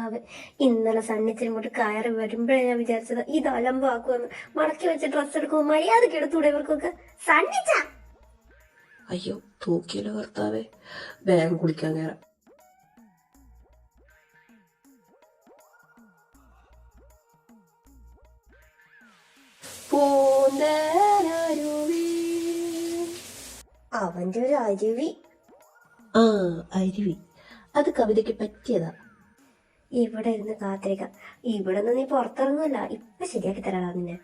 കർത്താവ്, ഇന്നലെ സണ്ണിച്ചിരി കൊണ്ട് കയറി വരുമ്പോഴേ ഞാൻ വിചാരിച്ചത് ഇത് അലമ്പാക്കുമെന്ന്. മടക്കി വെച്ച് ഡ്രസ്സ് എടുക്കുമ്പോ മര്യാദക്ക് എടുത്തൂടെ ഇവർക്കൊക്കെ? സണ്ണിച്ച അയ്യോ തൂക്കിയല്ലോ കർത്താവേ, വേഗം കുളിക്കാൻ കയറാം. അവന്റെ ഒരു അരുവി. ആ അരുവി, അത് കവിതയ്ക്ക് പറ്റിയതാ. ഇവിടെ ഇരുന്ന് കാത്തിരിക്കാം. ഇവിടെ നിന്ന് നീ പുറത്തിറങ്ങുമല്ല, ഇപ്പൊ ശരിയാക്കി തരാടാ നിന്നെ.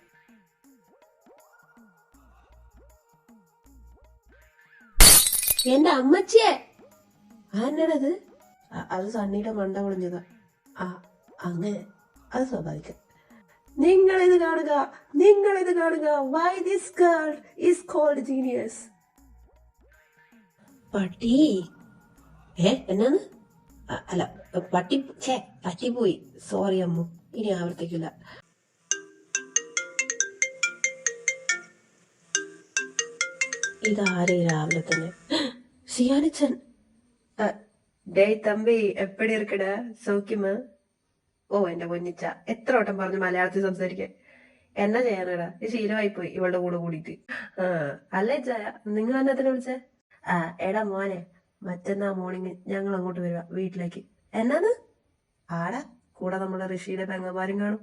എന്റെ അമ്മച്ചിയെ ആന്നടത്, അത് സണ്ണിയുടെ മണ്ട പൊളിഞ്ഞതാ. ആ അങ്ങനെ, അത് സ്വാഭാവികം. നിങ്ങളിത് കാണുക, നിങ്ങളിത് കാണുക. Why this girl is called genius? പട്ടി എന്നാന്ന്? അല്ല പറ്റിപ്പോയി. സോറി അമ്മു, ഇനി ആവർത്തിക്കില്ല. ഇതാരേ രാവിലെ തന്നെ? സിയാനിച്ചൻ. ഡേയ് തമ്പി, എപ്പടി ഇരിക്കട? സൗഖ്യമാ? ഓ എന്റെ പൊന്നിച്ച, എത്ര വട്ടം പറഞ്ഞു മലയാളത്തിൽ സംസാരിക്കാൻ. എന്നാ ചെയ്യാനടാ, ഈ ശീലമായി പോയി ഇവളുടെ കൂടെ കൂടിയിട്ട്. അല്ലേ ചായ, നിങ്ങൾ എന്നത്തിന് വിളിച്ചേ? എടാ മോനെ, മറ്റന്നാ മോർണിംഗ് ഞങ്ങൾ അങ്ങോട്ട് വരിക വീട്ടിലേക്ക്. എന്നാന്ന്? ആടാ, കൂടെ നമ്മുടെ ഋഷിയുടെ പെങ്ങന്മാരും കാണും.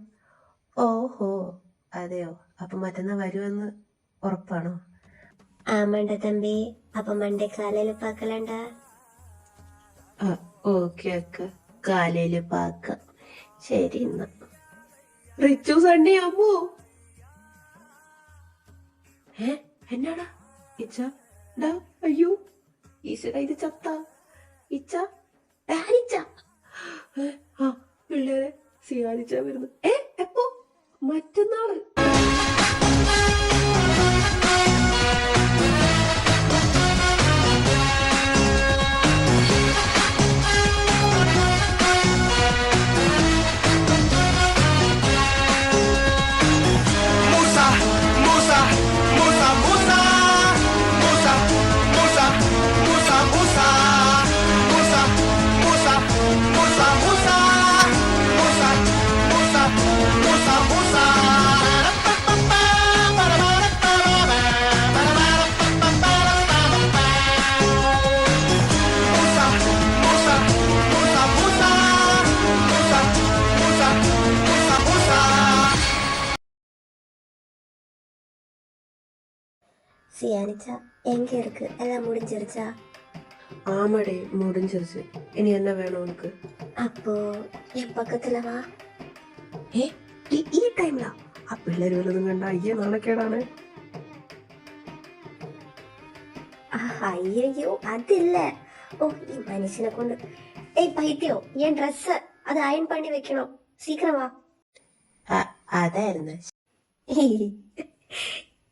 ഓഹോ അതെയോ, അപ്പൊ മറ്റന്നാ വരുമെന്ന് ഉറപ്പാണോ? ആമണ്ട തമ്പി, അപ്പൊ മണ്ടേ കാലയിൽ പാക്കലണ്ട. ഓക്കെ അക്ക, കാലയില് പാക്ക. ശരി എന്നാ. റിച്ചു സണ്ണി അമ്മു. എന്നാടാ ഇച്ച? അയ്യോ ഈശ്വര, ഇത് ചത്ത ഇച്ച. പിള്ളേരെ സിയാനിച്ച വരുന്നു. എപ്പോ? മറ്റന്നാള്. സിയാനിച്ച എങ്ക ഇருக்கு എല്ലാം മുടിஞ்சிருச்சா? ആമടേ മുടിஞ்சிருச்சு. ഇനി എന്നാ വേണോ ഉനക്ക്? അപ്പോ ഞാൻ പക്കത്തില വാ. ഈ ടൈമിലാ? ആ പിള്ളേര് വല്ലതും കണ്ട അയ്യേ നാണക്കേടാണ്. അയ്യോ അതില്ല. ഓ ഈ മനുഷ്യനെ കൊണ്ട്. പൈത്തിയോ, ഞാൻ ഡ്രസ് അത് അയൺ പണി വെക്കണോ? സീക്രം വാ. അതായിരുന്നു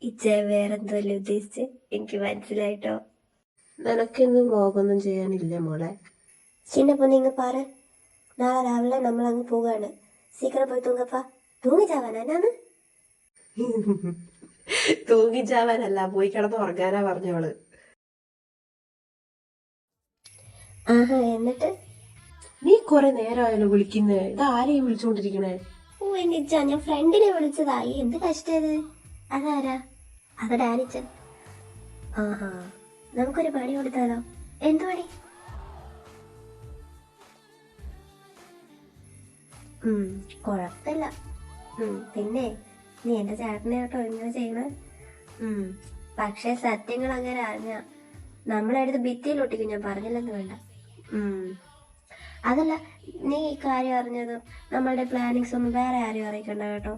ഇച്ച വേറെന്തല്ലേ ഉദ്ദേശിച്ച്? എനിക്ക് മനസ്സിലായിട്ടോ. നിനക്കിന്നും വ്ലോഗൊന്നും ചെയ്യാനില്ല മോളെ. ചിന്നപ്പോ നീങ്ങ പാറ്, നാളെ രാവിലെ നമ്മൾ അങ്ങ് പോകാണ്. സീക്രം പോയി തൂങ്ങപ്പാ. തൂങ്ങിച്ചാവാനാ ഞാന്? തൂങ്ങിച്ചാവാനല്ല, പോയി കിടന്ന് ഉറങ്ങാനാ പറഞ്ഞവള്. ആഹാ, എന്നിട്ട് നീ കൊറേ നേരമായാലോ വിളിക്കുന്നേ. ഇതാരെയും വിളിച്ചോണ്ടിരിക്കണേ? ഓ എന്നിച്ച, ഞാൻ ഫ്രണ്ടിനെ വിളിച്ചതാ. എന്ത് കഷ്ടത്. അതാരാ? അത് ഡാനിച്ചൻ. ആഹാ, നമുക്കൊരു പണി കൊടുത്താലോ? എന്ത് പണി? കൊഴപ്പില്ല. പിന്നെ നീ എന്റെ ചേട്ടനെ കേട്ടോ ഇങ്ങനെ ചെയ്യണ. പക്ഷെ സത്യങ്ങൾ അങ്ങനെ അറിഞ്ഞ നമ്മളെടുത്ത് ഭിത്തിയിൽ ഒട്ടിക്കും. ഞാൻ പറഞ്ഞില്ലെന്ന് വേണ്ട. അതല്ല, നീ ഈ കാര്യം അറിഞ്ഞതും നമ്മളുടെ പ്ലാനിങ്സ് ഒന്നും വേറെ ആരും അറിയിക്കണ്ട കേട്ടോ.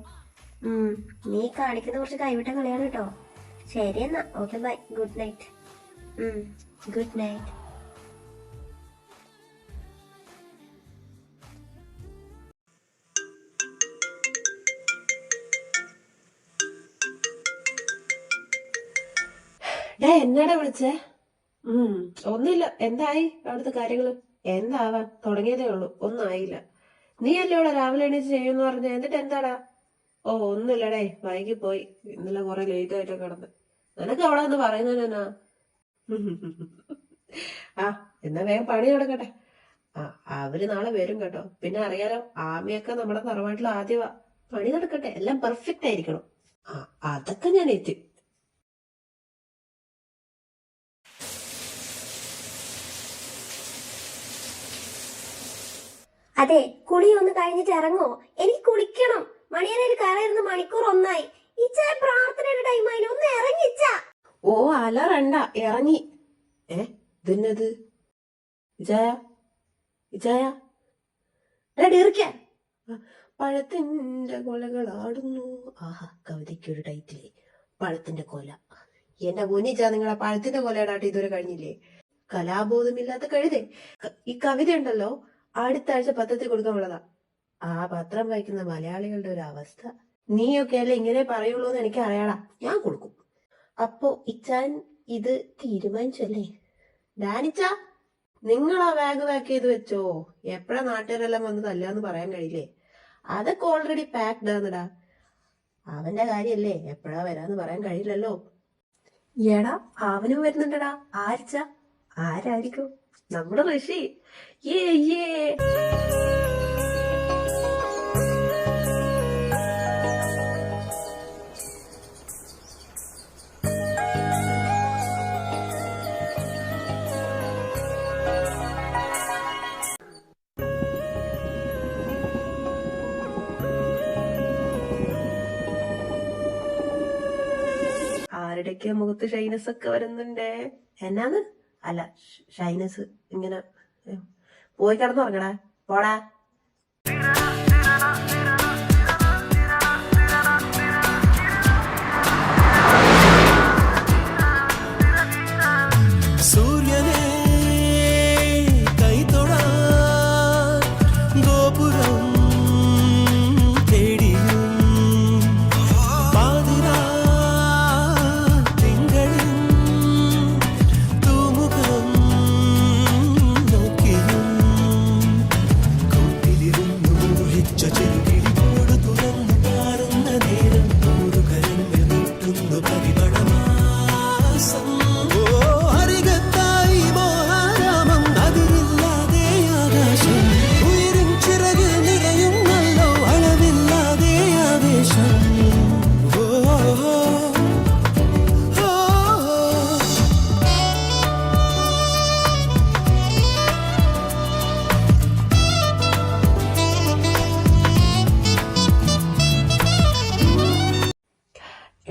നീ കാണിക്കുന്ന കുറച്ച് കൈവിട്ട കളിയാണ് കേട്ടോ. ശരി എന്നാ, okay bye, good night. Good night. എന്നാടാ വിളിച്ചേ? ഒന്നുമില്ല. എന്തായി അവിടുത്തെ കാര്യങ്ങള്? എന്താവാൻ, തുടങ്ങിയതേ ഉള്ളൂ, ഒന്നും ആയില്ല. നീ അല്ലേ ഇവിടെ രാവിലെ എണീച്ച് ചെയ്യുമെന്ന് പറഞ്ഞ, എന്നിട്ട് എന്താടാ? ഓ ഒന്നുമില്ലടേ, വൈകി പോയി. ഇന്നലെ കുറെ ലേറ്റ് ആയിട്ട് കിടന്ന്. നിനക്ക് അവിടെ ഒന്ന് പറയുന്നതിനാ? എന്നാ വേഗം പണി നടക്കട്ടെ. ആ അവര് നാളെ വരും കേട്ടോ. പിന്നെ അറിയാലോ, ആമിയൊക്കെ നമ്മുടെ തറവാട്ടിൽ ആദ്യമാ. പണി നടക്കട്ടെ, എല്ലാം പെർഫെക്റ്റ് ആയിരിക്കണം. ആ അതൊക്കെ ഞാൻ എത്തി. അതെ, കുളി ഒന്ന് കഴിഞ്ഞിട്ട് ഇറങ്ങോ? എനിക്ക് കുളിക്കണം. മണിയറയിൽ കയറിയിരുന്ന് മണിക്കൂർ ഒന്നായി. ഇച്ചായ പ്രാർത്ഥനയുടെ ടൈമായി, ഒന്ന് ഇറങ്ങിച്ച. ഓ അലറണ്ട, ഇറങ്ങി. ഇതെന്നത്? ഇജായ ഇജായ ഡീർക്ക പഴത്തിന്റെ കൊലകൾ ആടുന്നു. ആഹാ, കവിതയ്ക്കൊരു ടൈറ്റില്, പഴത്തിന്റെ കൊല. എന്റെ മുന്നിച്ചാ നിങ്ങളെ പഴത്തിന്റെ കൊലയിടാട്ട് ഇതുവരെ കഴിഞ്ഞില്ലേ? കലാബോധമില്ലാത്ത കഴുതേ. ഈ കവിത ഉണ്ടല്ലോ, അടുത്ത ആഴ്ച പത്രത്തിൽ കൊടുക്കാനുള്ളതാ. ആ പത്രം വായിക്കുന്ന മലയാളികളുടെ ഒരു അവസ്ഥ. നീയൊക്കെ അല്ലേ ഇങ്ങനെ പറയുള്ളൂ എന്ന് എനിക്ക് അറിയാടാ. ഞാൻ കൊടുക്കും. അപ്പോ ഇച്ചാൻ ഇത് തീരുമാനിച്ചല്ലേ? ഡാനിച്ച, നിങ്ങൾ ആ ബാഗ് പാക്ക് ചെയ്ത് വെച്ചോ. എപ്പോഴാ നാട്ടുകാരെല്ലാം വന്ന് തല്ലാന്ന് പറയാൻ കഴിയില്ലേ? അതൊക്കെ ഓൾറെഡി പാക്ഡ് ആണെടാ. അവന്റെ കാര്യല്ലേ, എപ്പോഴാ വരാന്ന് പറയാൻ കഴിയില്ലല്ലോ. എടാ, അവനും വരുന്നുണ്ടടാ. ആരിച്ച? ആരായിരിക്കും? നമ്മുടെ ഋഷി. ഏ ഏ ആരുടെയൊക്കെ മുഖത്ത് ഷൈനസ് ഒക്കെ വരുന്നുണ്ടേ. എന്നാന്ന്? അല്ല, ഷൈനസ് ഇങ്ങനെ. പോയി കിടന്നുറങ്ങടാ, പോടാ. സൂര്യനെ കൈതൊഴാ ഗോപുരം തേടിയും പാതിരാ തിങ്കളിൻ തൂമുഖം നോക്കിയും കൂട്ടിലിരുന്നു മോഹിച്ച ചെറുകിളിപ്പോട് തുറന്നു പാറുന്ന നേരം നൂറു കരങ്ങൾ നീട്ടുന്നു പരിമളമാസം.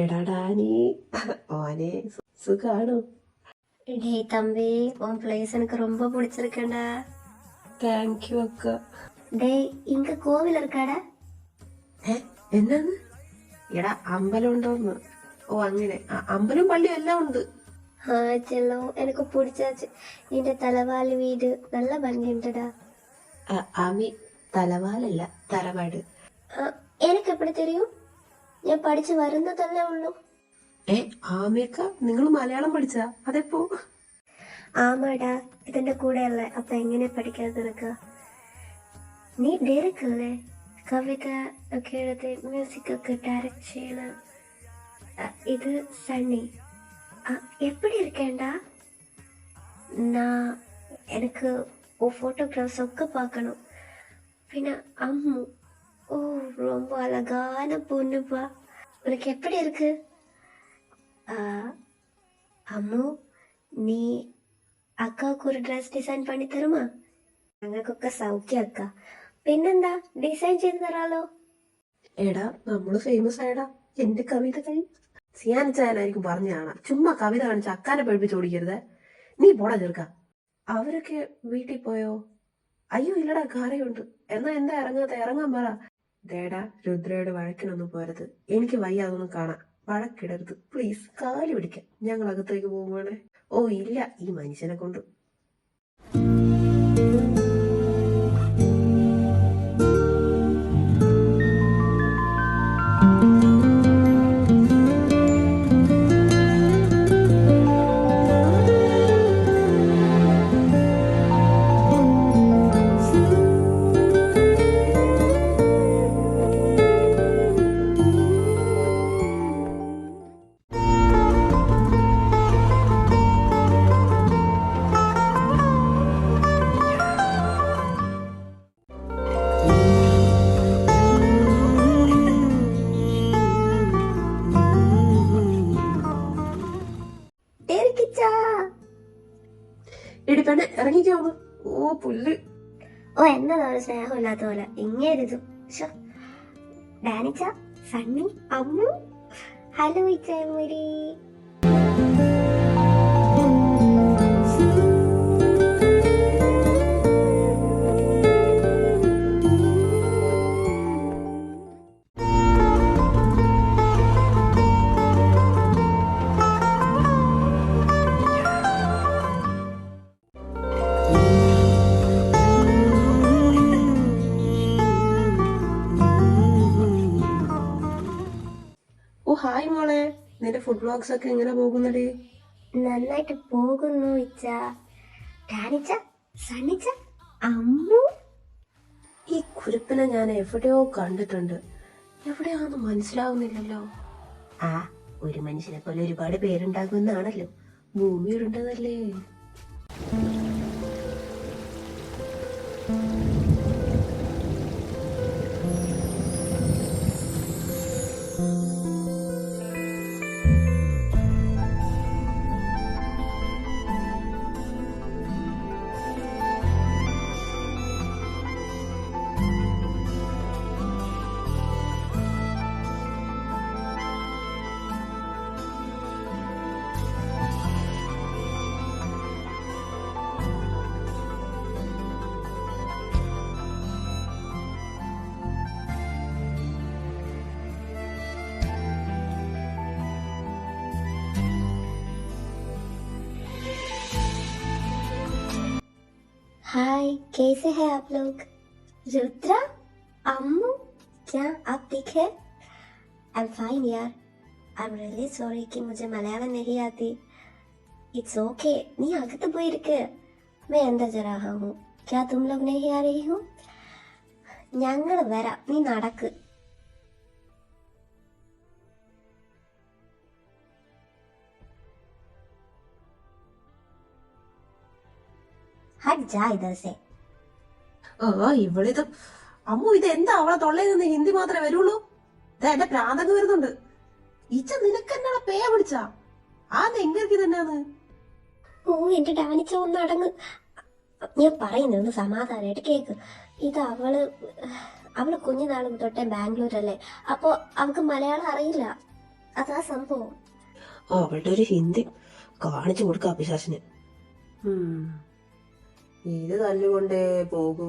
എടാടാനി, ഓനെ സുഖാണോ? டே தம்பி, உன் பிளேஸ் எனக்கு ரொம்ப பிடிச்சிருக்கேன்டா. താങ്ക് യു അക്ക. டேய், இங்க கோவில் இருக்காடா? എന്നാന്ന്? എടാ, അമ്പലം ഉണ്ടോന്ന്? ഓ അങ്ങനെ. അമ്പലം പള്ളിയും എല്ലാം ഉണ്ട്. ആ ചെല്ലോ, എനിക്ക് പിടിച്ചാച്ച്. നിന്റെ തലവാലി വീട് നല്ല ഭംഗിയുണ്ടടാ. ആമി, തലവാലല്ല, തറവാട്. എനിക്ക് എപ്പടി தெரியும்? ഞാൻ പഠിച്ചു വരുന്നതല്ലേ ഉള്ളൂ. ആമിയക്ക, നിങ്ങൾ മലയാളം പഠിച്ചാ? അതെപ്പോ? ആമാടാ, ഇതിന്റെ കൂടെയല്ലേ. അപ്പൊ എങ്ങനെ പഠിക്കാതെ നിനക്ക്? നീ ഡയറക്ടല്ലേ? കവിത ഒക്കെ എഴുതി മ്യൂസിക് ഒക്കെ ഡയറക്ട് ചെയ്യണ. ഇത് സണ്ണി. எப்படி இருக்கேன்டா? நான் எனக்கு ஃபோட்டோகிராஃப்ஸ் ഒക്കെ பார்க்கணும். പിന്നെ அம்மு, ஓ ரொம்ப அழகான பொண்ணுப்பா. உனக்கு எப்படி இருக்கு? അമ്മു, നീ അക്കാക്ക് ഒരു ഡ്രസ് ഡിസൈൻ പണി തരുമാ? ഞങ്ങൾക്കൊക്കെ സൗഖ്യം അക്ക. പിന്നെന്താ, ഡിസൈൻ ചെയ്ത് തരാലോ. എടാ, നമ്മള് ഫേമസ് ആയടാ. എന്റെ കവിത കഴിയും. സിയാനിച്ചാനായിരിക്കും പറഞ്ഞാണ്. ചുമ്മാ കവിത കാണിച്ച് അക്കാനെ പഠിപ്പിച്ച് ഓടിക്കരുത്. നീ പോടാ ചെറുക്ക. അവരൊക്കെ വീട്ടിൽ പോയോ? അയ്യോ ഇല്ലടാ, കാറയുണ്ട്. എന്നാ എന്താ ഇറങ്ങാത്ത? ഇറങ്ങാൻ പറ. ദേടാ, രുദ്രയുടെ വഴക്കിനൊന്നും പോരുത്. എനിക്ക് വയ്യ അതൊന്നും കാണാൻ. വഴക്കിടരുത് പ്ലീസ്. കാല് പിടിക്കാം. ഞങ്ങൾ അകത്തേക്ക് പോകുവാണേ. ഓ ഇല്ല, ഈ മനുഷ്യനെ കൊണ്ട്. പുല്ല്. ഓ എന്നതാ ഒരു സ്നേഹമില്ലാത്ത പോലെ ഇങ്ങേരിതു. ഡാനിച്ച, സണ്ണി, അമ്മു, ഹലോ ഇച്ചേമരി. ഓ ഹായ് മോളെ, നിന്റെ ഫുഡ് വ്ലോഗ്സ് ഒക്കെ എങ്ങനെ പോകുന്നടി? നന്നായിട്ട് പോകുന്നു ഇച്ച. ഡാനിച്ച, സണ്ണിച്ച, അമ്മു. ഈ കുരുപ്പിനെ ഞാൻ എവിടെയോ കണ്ടിട്ടുണ്ട്, എവിടെയാണെന്ന് മനസ്സിലാവുന്നില്ലല്ലോ. ആ, ഒരു മനുഷ്യനെ പോലെ ഒരുപാട് പേരുണ്ടാകുമെന്നാണല്ലോ ഭൂമി ഉരുണ്ടതല്ലേ. हाय, कैसे हैं आप लोग? रुद्रा, अम्मू, क्या आप ठीक है? आई एम फाइन यार. आई एम रियली सॉरी कि मुझे मलयालम नहीं आती. It's okay. നീ അകത്ത് പോയിരിക്ക്. मैं अंदर जा रहा हूँ. क्या तुम लोग नहीं आ रही हो? ഞങ്ങൾ വരാം, നീ നടക്ക്. हट जा इधर से. ആ ഇവളിത് അമ്മു, ഇത് എന്താ അവളെ തൊള്ളയിൽ നിന്ന് ഹിന്ദി മാത്രമേ വരുള്ളൂ? ഇതാ എന്റെ പ്രാന്തങ്ങ് വരുന്നുണ്ട്. ഇച്ച നിനക്കെന്നാ പേ പിടിച്ചാ? ആ എങ്ങനെ തന്നെയാണ്? ഓ എന്റെ ഡാനിച്ച ഒന്ന് അടങ്ങ്. ഞാൻ പറയുന്നത് സമാധാനമായിട്ട് കേക്ക്. ഇത് അവള് കുഞ്ഞുനാൾ തൊട്ടേ ബാംഗ്ലൂരല്ലേ, അപ്പൊ അവൾക്ക് മലയാളം അറിയില്ല, അതാ സംഭവം. അവളുടെ ഒരു ഹിന്ദി കാണിച്ചു കൊടുക്ക പിശാചിന്. ഇത് തല്ലുകൊണ്ടേ പോകൂ.